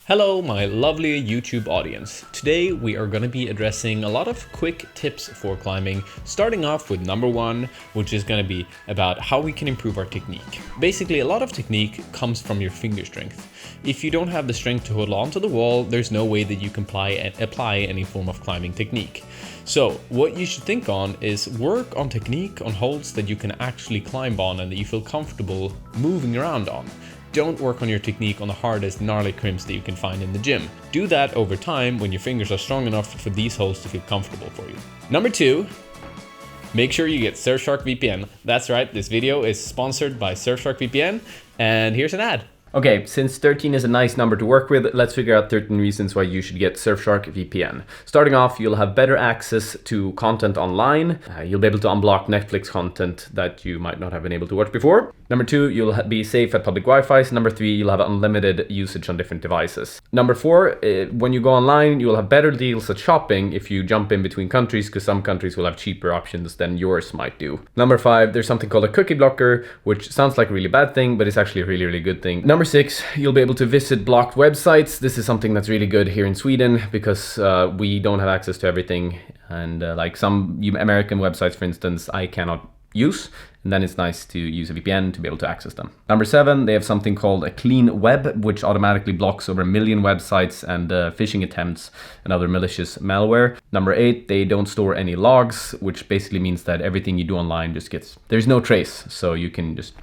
Hello, my lovely YouTube audience. Today we are going to be addressing a lot of quick tips for climbing, starting off with number one, which is going to be about how we can improve our technique. Basically, a lot of technique comes from your finger strength. If you don't have the strength to hold on to the wall, there's no way that you can apply any form of climbing technique. So what you should think on is work on technique on holds that you can actually climb on and that you feel comfortable moving around on. Don't work on your technique on the hardest gnarly crimps that you can find in the gym. Do that over time when your fingers are strong enough for these holds to feel comfortable for you. Number two, make sure you get Surfshark VPN. That's right, this video is sponsored by Surfshark VPN, and here's an ad. Okay, since 13 is a nice number to work with, let's figure out 13 reasons why you should get Surfshark VPN. Starting off, you'll have better access to content online. You'll be able to unblock Netflix content that you might not have been able to watch before. Number two, you'll be safe at public Wi-Fi. Number three, you'll have unlimited usage on different devices. Number four, when you go online, you'll have better deals at shopping if you jump in between countries, because some countries will have cheaper options than yours might do. Number five, there's something called a cookie blocker, which sounds like a really bad thing, but it's actually a really, really good thing. Number six, you'll be able to visit blocked websites. This is something that's really good here in Sweden because we don't have access to everything. And like some American websites, for instance, I cannot use. And then it's nice to use a VPN to be able to access them. Number seven, they have something called a clean web, which automatically blocks over 1 million websites and phishing attempts and other malicious malware. Number eight, they don't store any logs, which basically means that everything you do online there's no trace. So you can just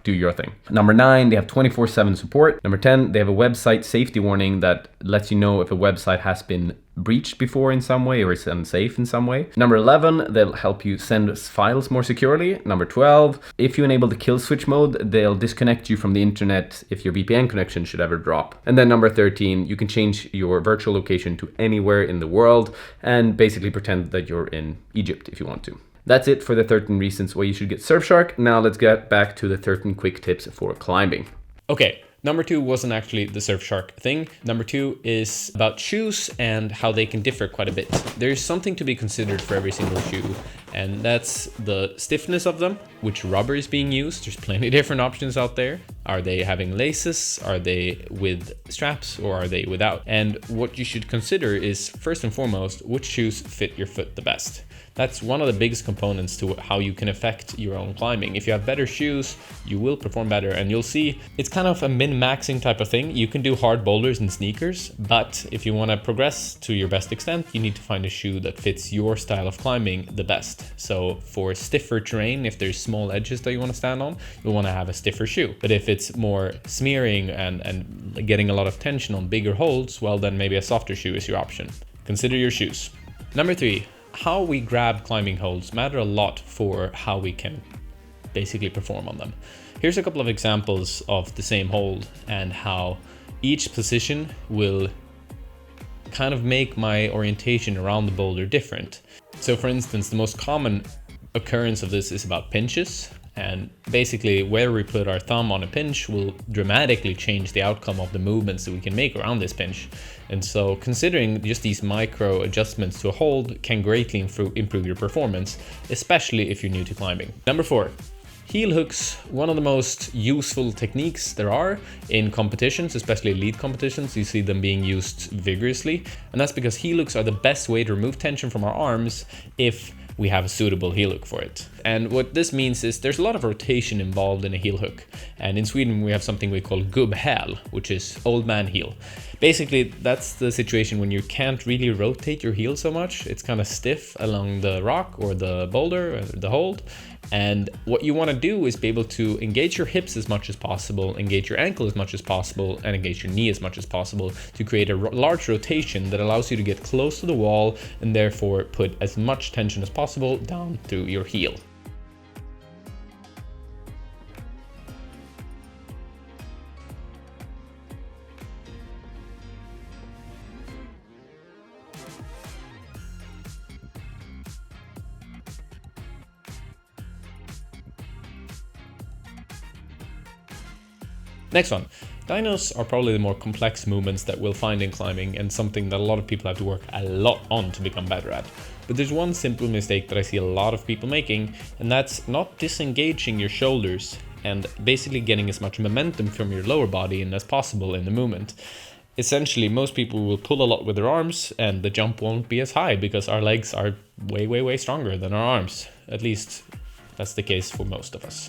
do your thing. Number nine, they have 24/7 support. Number 10, they have a website safety warning that lets you know if a website has been breached before in some way or is unsafe in some way. Number 11, they'll help you send files more securely. Number 12, if you enable the kill switch mode, they'll disconnect you from the internet if your VPN connection should ever drop. And then number 13, you can change your virtual location to anywhere in the world and basically pretend that you're in Egypt if you want to. That's it for the 13 reasons why you should get Surfshark. Now let's get back to the 13 quick tips for climbing. Okay, number two wasn't actually the Surfshark thing. Number two is about shoes and how they can differ quite a bit. There's something to be considered for every single shoe, and that's the stiffness of them, which rubber is being used. There's plenty of different options out there. Are they having laces? Are they with straps, or are they without? And what you should consider is, first and foremost, which shoes fit your foot the best. That's one of the biggest components to how you can affect your own climbing. If you have better shoes, you will perform better, and you'll see it's kind of a min-maxing type of thing. You can do hard boulders in sneakers, but if you want to progress to your best extent, you need to find a shoe that fits your style of climbing the best. So for stiffer terrain, if there's small edges that you want to stand on, you'll want to have a stiffer shoe. But if it's more smearing and getting a lot of tension on bigger holds, well, then maybe a softer shoe is your option. Consider your shoes. Number three, how we grab climbing holds matter a lot for how we can basically perform on them. Here's a couple of examples of the same hold and how each position will kind of make my orientation around the boulder different. So for instance, the most common occurrence of this is about pinches. And basically where we put our thumb on a pinch will dramatically change the outcome of the movements that we can make around this pinch. And so considering just these micro adjustments to a hold can greatly improve your performance, especially if you're new to climbing. Number four, heel hooks. One of the most useful techniques there are in competitions, especially elite competitions. You see them being used vigorously. And that's because heel hooks are the best way to remove tension from our arms if we have a suitable heel hook for it. And what this means is there's a lot of rotation involved in a heel hook. And in Sweden, we have something we call gubbhäl, which is old man heel. Basically, that's the situation when you can't really rotate your heel so much. It's kind of stiff along the rock or the boulder or the hold. And what you want to do is be able to engage your hips as much as possible, engage your ankle as much as possible, and engage your knee as much as possible to create a large rotation that allows you to get close to the wall and therefore put as much tension as possible down through your heel. Next one. Dynos are probably the more complex movements that we'll find in climbing and something that a lot of people have to work a lot on to become better at. But there's one simple mistake that I see a lot of people making, and that's not disengaging your shoulders and basically getting as much momentum from your lower body in as possible in the movement. Essentially, most people will pull a lot with their arms and the jump won't be as high because our legs are way, way, way stronger than our arms. At least that's the case for most of us.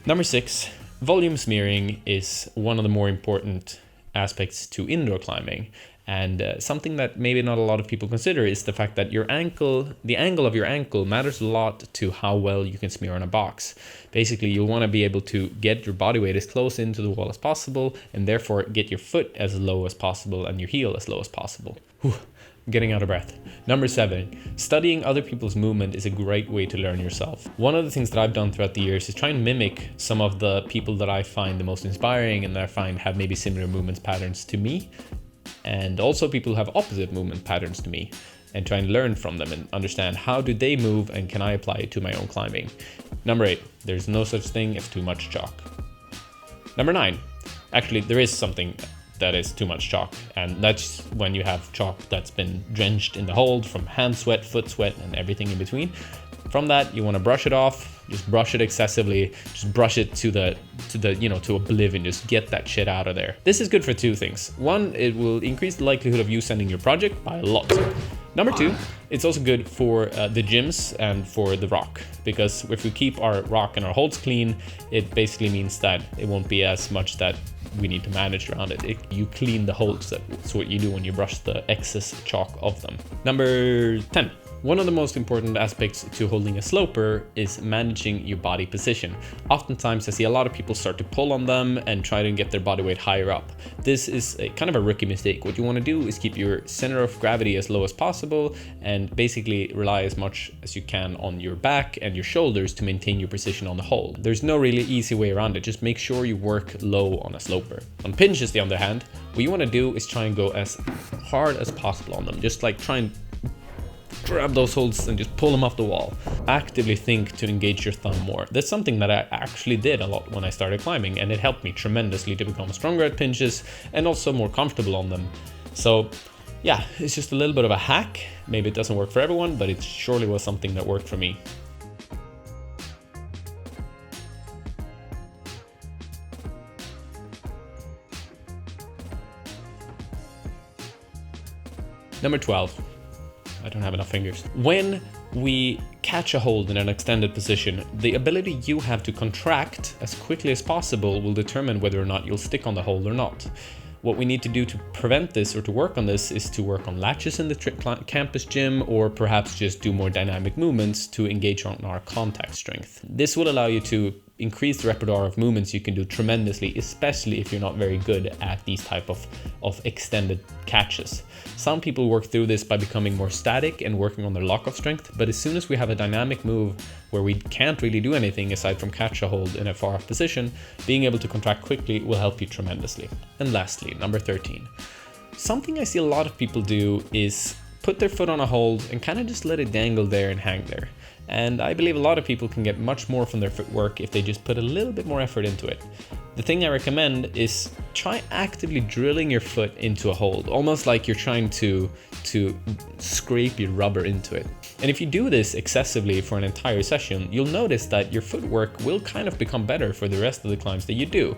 Number 6, volume smearing is one of the more important aspects to indoor climbing. And something that maybe not a lot of people consider is the fact that the angle of your ankle matters a lot to how well you can smear on a box. Basically, you'll want to be able to get your body weight as close into the wall as possible, and therefore get your foot as low as possible and your heel as low as possible. Whew, I'm getting out of breath. Number 7, studying other people's movement is a great way to learn yourself. One of the things that I've done throughout the years is try and mimic some of the people that I find the most inspiring and that I find have maybe similar movements patterns to me, and also people who have opposite movement patterns to me, and try and learn from them and understand how do they move and can I apply it to my own climbing. Number 8, there's no such thing as too much chalk. Number 9, actually there is something that is too much chalk, and that's when you have chalk that's been drenched in the hold from hand sweat, foot sweat, and everything in between. From that, you want to brush it off. Just brush it excessively. Just brush it to oblivion. Just get that shit out of there. This is good for 2 things. 1, it will increase the likelihood of you sending your project by a lot. Number 2, it's also good for the gyms and for the rock, because if we keep our rock and our holds clean, it basically means that it won't be as much that we need to manage around it. You clean the holds. That's what you do when you brush the excess chalk off them. Number 10. One of the most important aspects to holding a sloper is managing your body position. Oftentimes I see a lot of people start to pull on them and try to get their body weight higher up. This is kind of a rookie mistake. What you want to do is keep your center of gravity as low as possible and basically rely as much as you can on your back and your shoulders to maintain your position on the hold. There's no really easy way around it. Just make sure you work low on a sloper. On pinches, on the other hand, what you want to do is try and go as hard as possible on them. Just like try and grab those holds and just pull them off the wall. Actively think to engage your thumb more. That's something that I actually did a lot when I started climbing, and it helped me tremendously to become stronger at pinches and also more comfortable on them. So yeah, it's just a little bit of a hack. Maybe it doesn't work for everyone, but it surely was something that worked for me. Number 12. I don't have enough fingers. When we catch a hold in an extended position, the ability you have to contract as quickly as possible will determine whether or not you'll stick on the hold or not. What we need to do to prevent this or to work on this is to work on latches in the campus gym, or perhaps just do more dynamic movements to engage on our contact strength. This will allow you to increase the repertoire of movements you can do tremendously, especially if you're not very good at these type of extended catches. Some people work through this by becoming more static and working on their lock-off strength, but as soon as we have a dynamic move where we can't really do anything aside from catch a hold in a far off position, being able to contract quickly will help you tremendously. And lastly, number 13. Something I see a lot of people do is put their foot on a hold and kind of just let it dangle there and hang there. And I believe a lot of people can get much more from their footwork if they just put a little bit more effort into it. The thing I recommend is try actively drilling your foot into a hold, almost like you're trying to scrape your rubber into it. And if you do this excessively for an entire session, you'll notice that your footwork will kind of become better for the rest of the climbs that you do.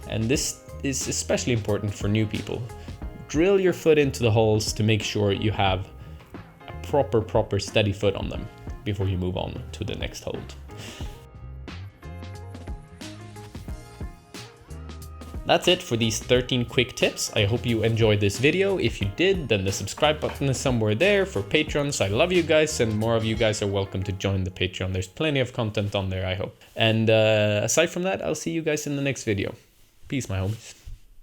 And this is especially important for new people. Drill your foot into the holes to make sure you have a proper steady foot on them before you move on to the next hold. That's it for these 13 quick tips. I hope you enjoyed this video. If you did, then the subscribe button is somewhere there for patrons. I love you guys, and more of you guys are welcome to join the Patreon. There's plenty of content on there, I hope. And aside from that, I'll see you guys in the next video. Peace, my homies.